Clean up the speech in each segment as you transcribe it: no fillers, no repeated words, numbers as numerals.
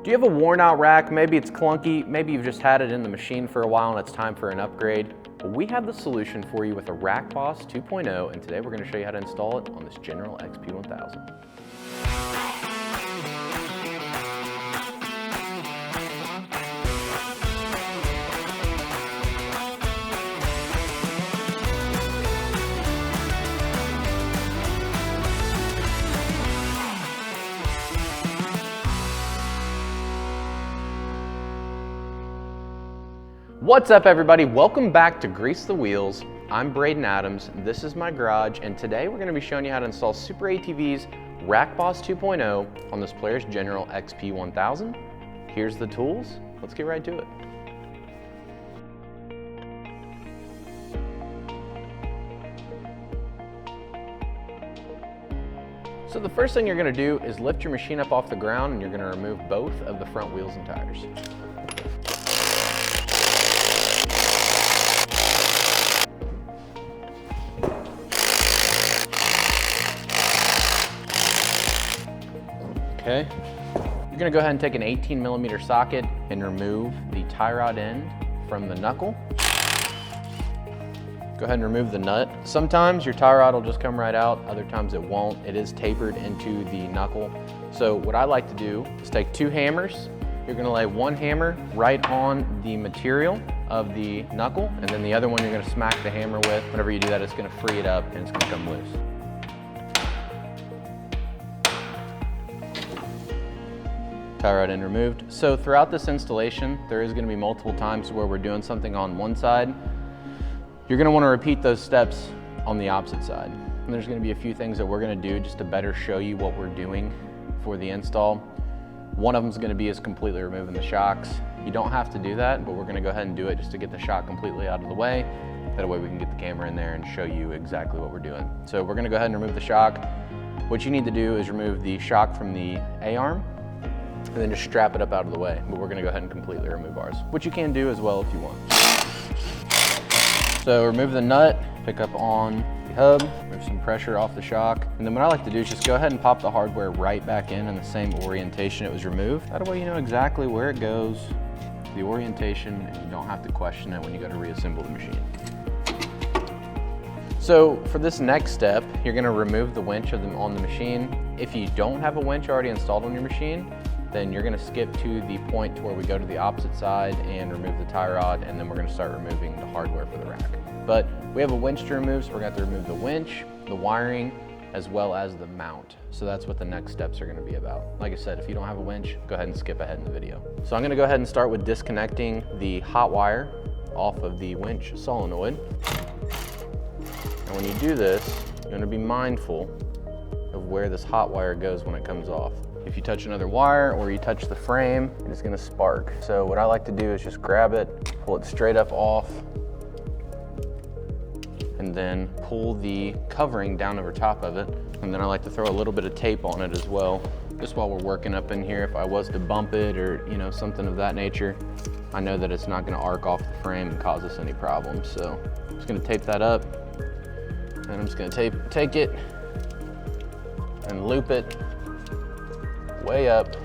Do you have a worn out rack? Maybe it's clunky, maybe you've just had it in the machine for a while and it's time for an upgrade. Well, we have the solution for you with a RackBoss 2.0, and today we're going to show you how to install it on this General XP1000. What's up, everybody? Welcome back to Grease the Wheels. I'm Braden Adams, this is my garage, and today we're going to be showing you how to install SuperATV's RackBoss 2.0 on this Polaris General XP1000. Here's the tools, let's get right to it. So the first thing you're going to do is lift your machine up off the ground, and you're going to remove both of the front wheels and tires. Okay, you're gonna go ahead and take an 18mm socket and remove the tie rod end from the knuckle. Go ahead and remove the nut. Sometimes your tie rod will just come right out, other times it won't. It is tapered into the knuckle. So what I like to do is take two hammers. You're gonna lay one hammer right on the material of the knuckle, and then the other one you're gonna smack the hammer with. Whenever you do that, it's gonna free it up and it's gonna come loose. Tie rod end removed. So throughout this installation, there is going to be multiple times where we're doing something on one side. You're going to want to repeat those steps on the opposite side. And there's going to be a few things that we're going to do just to better show you what we're doing for the install. One of them is going to be completely removing the shocks. You don't have to do that, but we're going to go ahead and do it just to get the shock completely out of the way. That way we can get the camera in there and show you exactly what we're doing. So we're going to go ahead and remove the shock. What you need to do is remove the shock from the A-arm, and then just strap it up out of the way. But we're gonna go ahead and completely remove ours, which you can do as well if you want. So remove the nut, pick up on the hub, remove some pressure off the shock. And then what I like to do is just go ahead and pop the hardware right back in the same orientation it was removed. That way you know exactly where it goes, the orientation, and you don't have to question it when you go to reassemble the machine. So for this next step, you're gonna remove the winch on the machine. If you don't have a winch already installed on your machine, then you're gonna skip to the point to where we go to the opposite side and remove the tie rod, and then we're gonna start removing the hardware for the rack. But we have a winch to remove, so we're gonna have to remove the winch, the wiring, as well as the mount. So that's what the next steps are gonna be about. Like I said, if you don't have a winch, go ahead and skip ahead in the video. So I'm gonna go ahead and start with disconnecting the hot wire off of the winch solenoid. And when you do this, you're gonna be mindful of where this hot wire goes when it comes off. If you touch another wire or you touch the frame, it's gonna spark. So what I like to do is just grab it, pull it straight up off, and then pull the covering down over top of it. And then I like to throw a little bit of tape on it as well, just while we're working up in here. If I was to bump it or something of that nature, I know that it's not gonna arc off the frame and cause us any problems. So I'm just gonna tape that up, and I'm just gonna take it and loop it way up,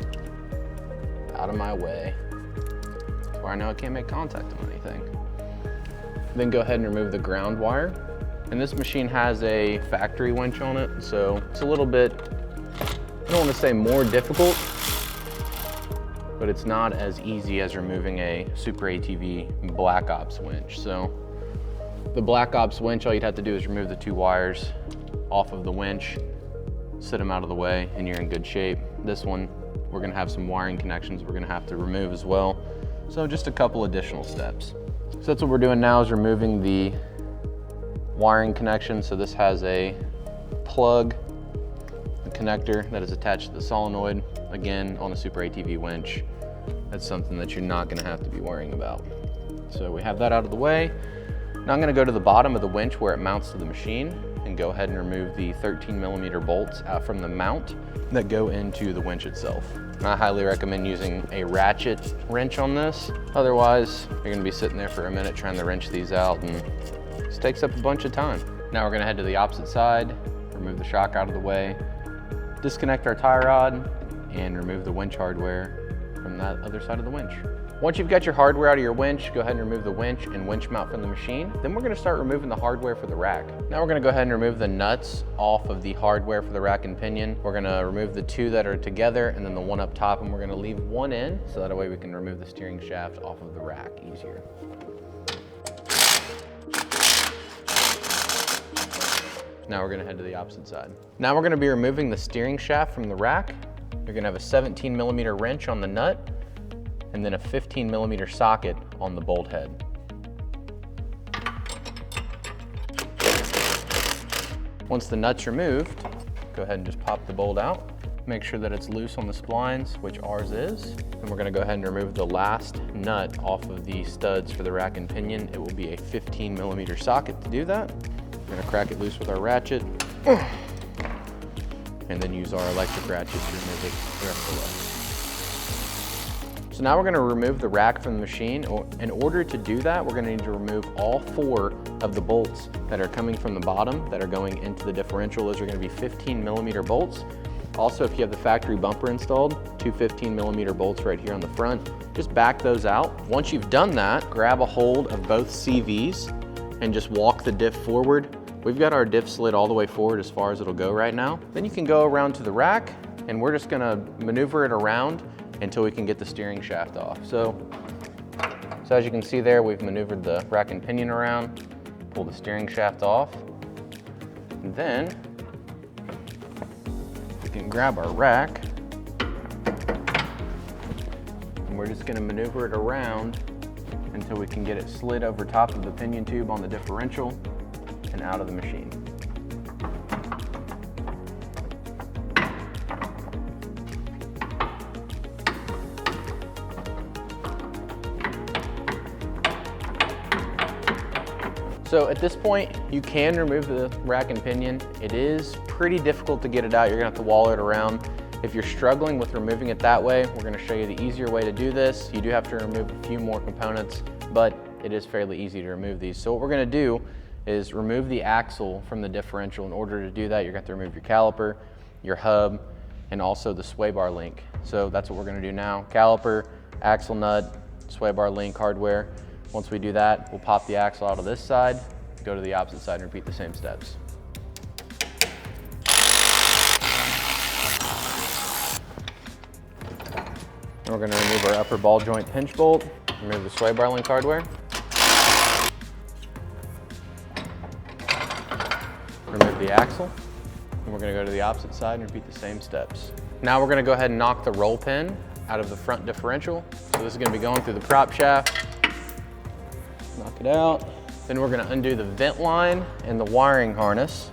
out of my way, where I know I can't make contact on anything. Then go ahead and remove the ground wire. And this machine has a factory winch on it, so it's a little bit, I don't want to say more difficult, but it's not as easy as removing a SuperATV Black Ops winch. So the Black Ops winch, all you'd have to do is remove the two wires off of the winch, sit them out of the way, and you're in good shape. This one, we're gonna have some wiring connections we're gonna have to remove as well. So just a couple additional steps. So that's what we're doing now, is removing the wiring connection. So this has a plug, a connector that is attached to the solenoid. Again, on a SuperATV winch, that's something that you're not gonna have to be worrying about. So we have that out of the way. Now I'm gonna go to the bottom of the winch where it mounts to the machine and go ahead and remove the 13mm bolts out from the mount that go into the winch itself. And I highly recommend using a ratchet wrench on this. Otherwise, you're gonna be sitting there for a minute trying to wrench these out, and this takes up a bunch of time. Now we're gonna head to the opposite side, remove the shock out of the way, disconnect our tie rod, and remove the winch hardware from that other side of the winch. Once you've got your hardware out of your winch, go ahead and remove the winch and winch mount from the machine. Then we're gonna start removing the hardware for the rack. Now we're gonna go ahead and remove the nuts off of the hardware for the rack and pinion. We're gonna remove the two that are together and then the one up top, and we're gonna leave one in so that way we can remove the steering shaft off of the rack easier. Now we're gonna head to the opposite side. Now we're gonna be removing the steering shaft from the rack. You're gonna have a 17mm wrench on the nut and then a 15mm socket on the bolt head. Once the nut's removed, go ahead and just pop the bolt out. Make sure that it's loose on the splines, which ours is. And we're gonna go ahead and remove the last nut off of the studs for the rack and pinion. It will be a 15mm socket to do that. We're gonna crack it loose with our ratchet. And then use our electric ratchet to remove it the rest of the way. So now we're gonna remove the rack from the machine. In order to do that, we're gonna need to remove all 4 of the bolts that are coming from the bottom that are going into the differential. Those are gonna be 15mm bolts. Also, if you have the factory bumper installed, 2 15mm bolts right here on the front, just back those out. Once you've done that, grab a hold of both CVs and just walk the diff forward. We've got our diff slid all the way forward as far as it'll go right now. Then you can go around to the rack and we're just gonna maneuver it around until we can get the steering shaft off. So as you can see there, we've maneuvered the rack and pinion around, pull the steering shaft off, and then we can grab our rack and we're just gonna maneuver it around until we can get it slid over top of the pinion tube on the differential and out of the machine. So at this point, you can remove the rack and pinion. It is pretty difficult to get it out. You're gonna have to wall it around. If you're struggling with removing it that way, we're gonna show you the easier way to do this. You do have to remove a few more components, but it is fairly easy to remove these. So what we're gonna do is remove the axle from the differential. In order to do that, you're gonna have to remove your caliper, your hub, and also the sway bar link. So that's what we're gonna do now. Caliper, axle nut, sway bar link hardware. Once we do that, we'll pop the axle out of this side, go to the opposite side and repeat the same steps. And we're gonna remove our upper ball joint pinch bolt, remove the sway bar link hardware, remove the axle, and we're gonna go to the opposite side and repeat the same steps. Now we're gonna go ahead and knock the roll pin out of the front differential. So this is gonna be going through the prop shaft. Knock it out. Then we're gonna undo the vent line and the wiring harness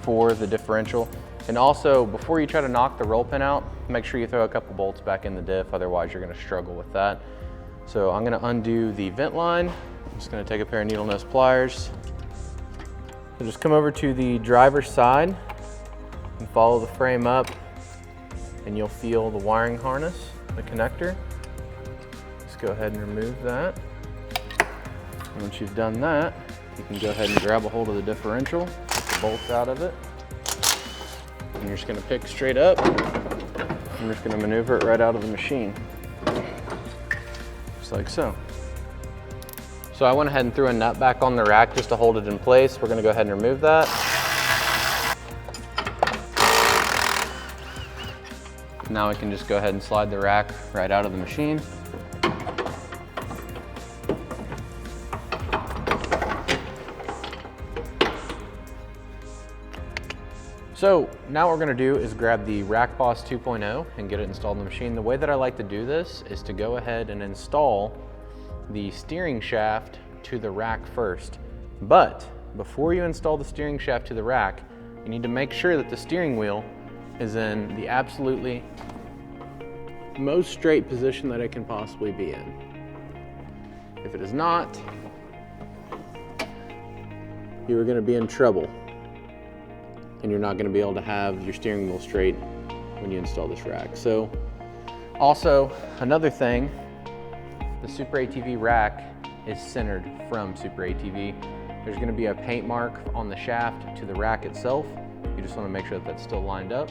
for the differential. And also, before you try to knock the roll pin out, make sure you throw a couple bolts back in the diff, otherwise you're gonna struggle with that. So I'm gonna undo the vent line. I'm just gonna take a pair of needle nose pliers. So just come over to the driver's side and follow the frame up, and you'll feel the wiring harness, the connector. Just go ahead and remove that. Once you've done that, you can go ahead and grab a hold of the differential, get the bolts out of it, and you're just gonna pick straight up. I'm just gonna maneuver it right out of the machine, just like so. So I went ahead and threw a nut back on the rack just to hold it in place. We're gonna go ahead and remove that. Now we can just go ahead and slide the rack right out of the machine. So now what we're gonna do is grab the RackBoss 2.0 and get it installed in the machine. The way that I like to do this is to go ahead and install the steering shaft to the rack first. But before you install the steering shaft to the rack, you need to make sure that the steering wheel is in the absolutely most straight position that it can possibly be in. If it is not, you are gonna be in trouble, and you're not gonna be able to have your steering wheel straight when you install this rack. So also, another thing, the SuperATV rack is centered from SuperATV. There's gonna be a paint mark on the shaft to the rack itself. You just wanna make sure that that's still lined up.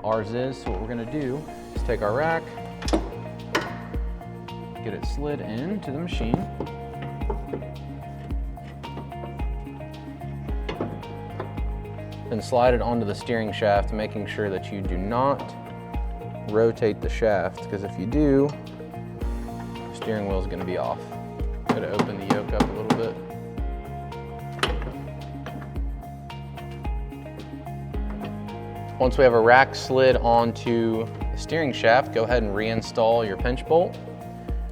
Ours is, so what we're gonna do is take our rack, get it slid into the machine. Then slide it onto the steering shaft, making sure that you do not rotate the shaft, because if you do, the steering wheel is going to be off. Got to open the yoke up a little bit. Once we have a rack slid onto the steering shaft, go ahead and reinstall your pinch bolt.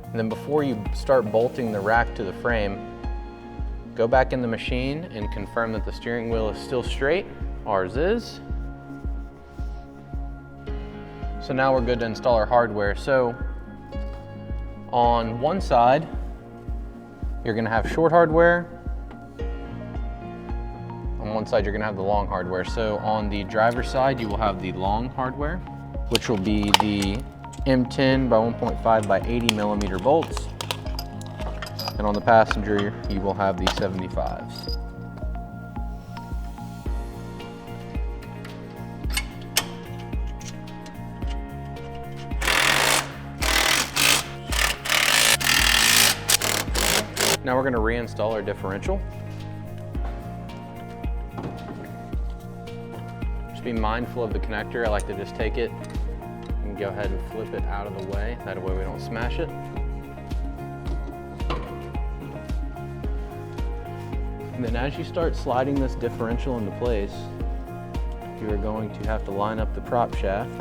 And then before you start bolting the rack to the frame, go back in the machine and confirm that the steering wheel is still straight. Ours is. So now we're good to install our hardware. So on one side, you're gonna have short hardware. On one side, you're gonna have the long hardware. So on the driver's side, you will have the long hardware, which will be the M10 by 1.5 by 80 millimeter bolts. And on the passenger, you will have the 75s. Now we're going to reinstall our differential. Just be mindful of the connector. I like to just take it and go ahead and flip it out of the way. That way we don't smash it. And then as you start sliding this differential into place, you are going to have to line up the prop shaft.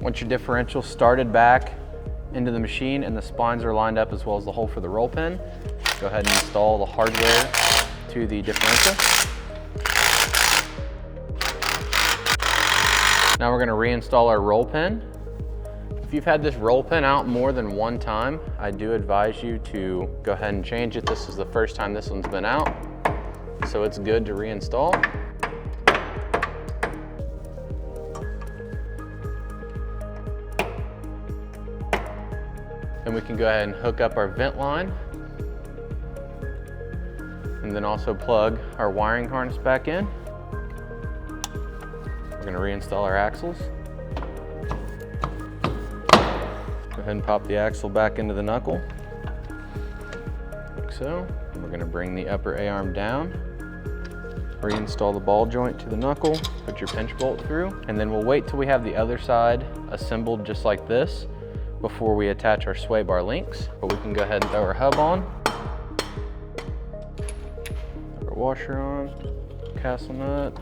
Once your differential started back into the machine and the splines are lined up as well as the hole for the roll pin, go ahead and install the hardware to the differential. Now we're going to reinstall our roll pin. If you've had this roll pin out more than one time, I do advise you to go ahead and change it. This is the first time this one's been out, so it's good to reinstall. Then we can go ahead and hook up our vent line, and then also plug our wiring harness back in. We're going to reinstall our axles. Go ahead and pop the axle back into the knuckle, like so. And we're going to bring the upper A-arm down, reinstall the ball joint to the knuckle, put your pinch bolt through, and then we'll wait till we have the other side assembled just like this before we attach our sway bar links. But we can go ahead and throw our hub on, our washer on, castle nut,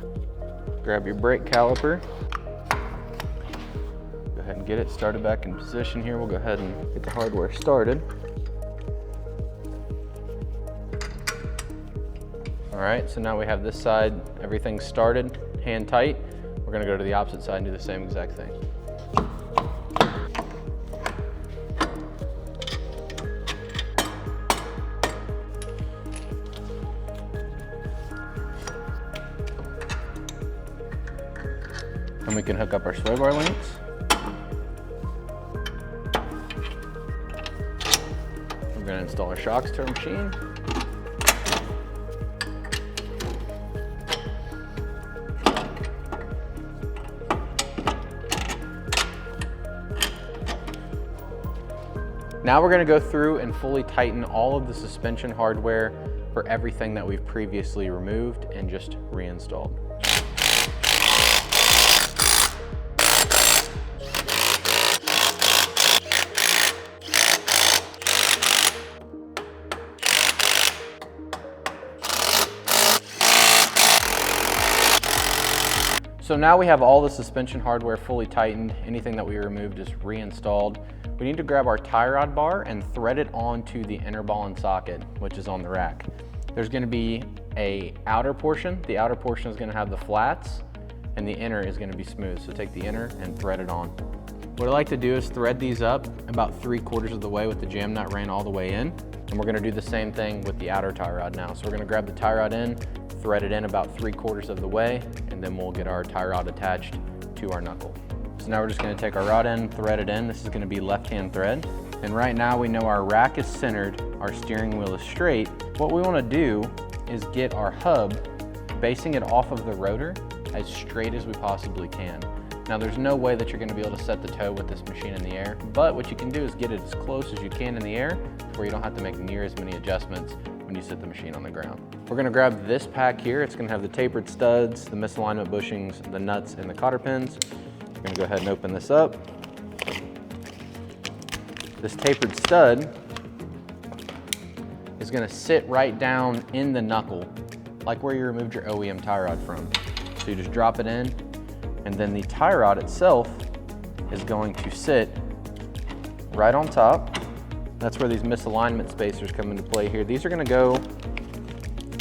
grab your brake caliper, go ahead and get it started back in position here. We'll go ahead and get the hardware started. All right, so now we have this side, everything's started, hand tight. We're gonna go to the opposite side and do the same exact thing. And we can hook up our sway bar links. We're going to install our shocks to our machine. Now we're going to go through and fully tighten all of the suspension hardware for everything that we've previously removed and just reinstalled. So now we have all the suspension hardware fully tightened. Anything that we removed is reinstalled. We need to grab our tie rod bar and thread it onto the inner ball and socket, which is on the rack. There's going to be an outer portion. The outer portion is going to have the flats, and the inner is going to be smooth. So take the inner and thread it on. What I like to do is thread these up about 3/4 of the way with the jam nut ran all the way in. And we're going to do the same thing with the outer tie rod now. So we're going to grab the tie rod in, thread it in about 3/4 of the way, and then we'll get our tie rod attached to our knuckle. So now we're just going to take our rod in, thread it in. This is going to be left-hand thread. And right now we know our rack is centered, our steering wheel is straight. What we want to do is get our hub basing it off of the rotor as straight as we possibly can. Now there's no way that you're gonna be able to set the toe with this machine in the air, but what you can do is get it as close as you can in the air where you don't have to make near as many adjustments when you set the machine on the ground. We're gonna grab this pack here. It's gonna have the tapered studs, the misalignment bushings, the nuts, and the cotter pins. We're gonna go ahead and open this up. This tapered stud is gonna sit right down in the knuckle, like where you removed your OEM tie rod from. So you just drop it in, and then the tie rod itself is going to sit right on top. That's where these misalignment spacers come into play here. These are gonna go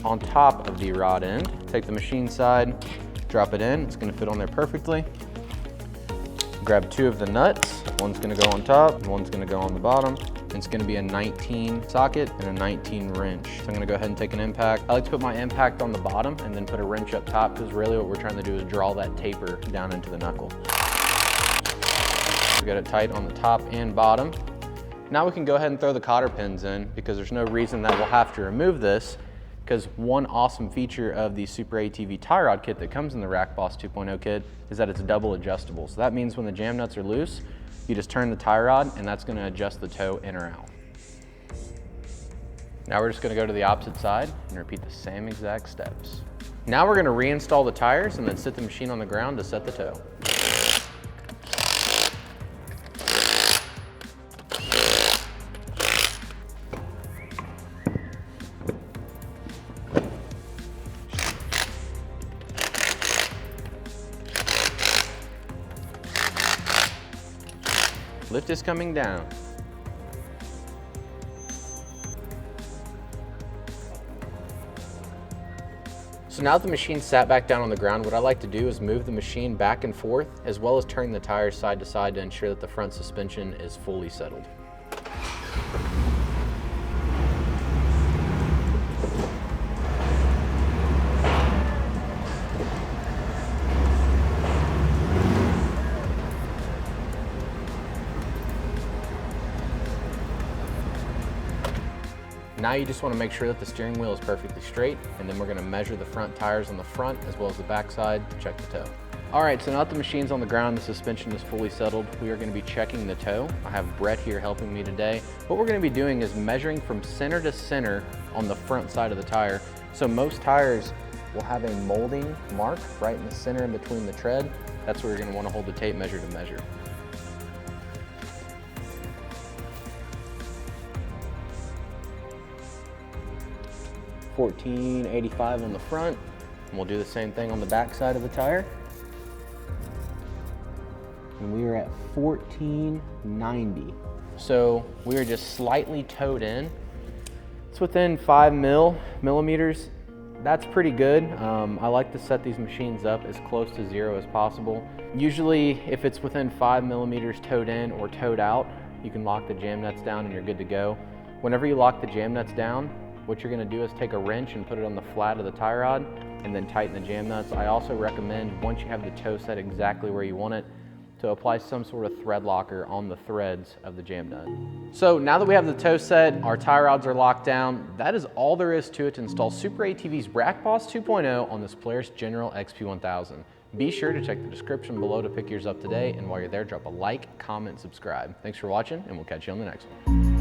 on top of the rod end. Take the machine side, drop it in. It's gonna fit on there perfectly. Grab 2 of the nuts. One's gonna go on top, and one's gonna go on the bottom. It's gonna be a 19 socket and a 19 wrench. So I'm gonna go ahead and take an impact. I like to put my impact on the bottom and then put a wrench up top, because really what we're trying to do is draw that taper down into the knuckle. We got it tight on the top and bottom. Now we can go ahead and throw the cotter pins in, because there's no reason that we'll have to remove this, because one awesome feature of the SuperATV tie rod kit that comes in the RackBoss 2.0 kit is that it's double adjustable. So that means when the jam nuts are loose, you just turn the tie rod and that's gonna adjust the toe in or out. Now we're just gonna go to the opposite side and repeat the same exact steps. Now we're gonna reinstall the tires and then sit the machine on the ground to set the toe. Lift is coming down. So now that the machine sat back down on the ground, what I like to do is move the machine back and forth, as well as turn the tires side to side to ensure that the front suspension is fully settled. Now you just want to make sure that the steering wheel is perfectly straight, and then we're going to measure the front tires on the front as well as the back side to check the toe. All right, so now that the machine's on the ground, the suspension is fully settled, we are going to be checking the toe. I have Brett here helping me today. What we're going to be doing is measuring from center to center on the front side of the tire. So most tires will have a molding mark right in the center in between the tread. That's where you're going to want to hold the tape measure to measure. $14.85 on the front, and we'll do the same thing on the back side of the tire. And we are at $14.90. So we are just slightly toed in. It's within 5 millimeters. That's pretty good. I like to set these machines up as close to 0 as possible. Usually if it's within 5 millimeters toed in or toed out, you can lock the jam nuts down and you're good to go. Whenever you lock the jam nuts down, what you're gonna do is take a wrench and put it on the flat of the tie rod and then tighten the jam nuts. I also recommend, once you have the toe set exactly where you want it, to apply some sort of thread locker on the threads of the jam nut. So now that we have the toe set, our tie rods are locked down, that is all there is to it to install SuperATV's RackBoss 2.0 on this Polaris General XP1000. Be sure to check the description below to pick yours up today, and while you're there, drop a like, comment, subscribe. Thanks for watching, and we'll catch you on the next one.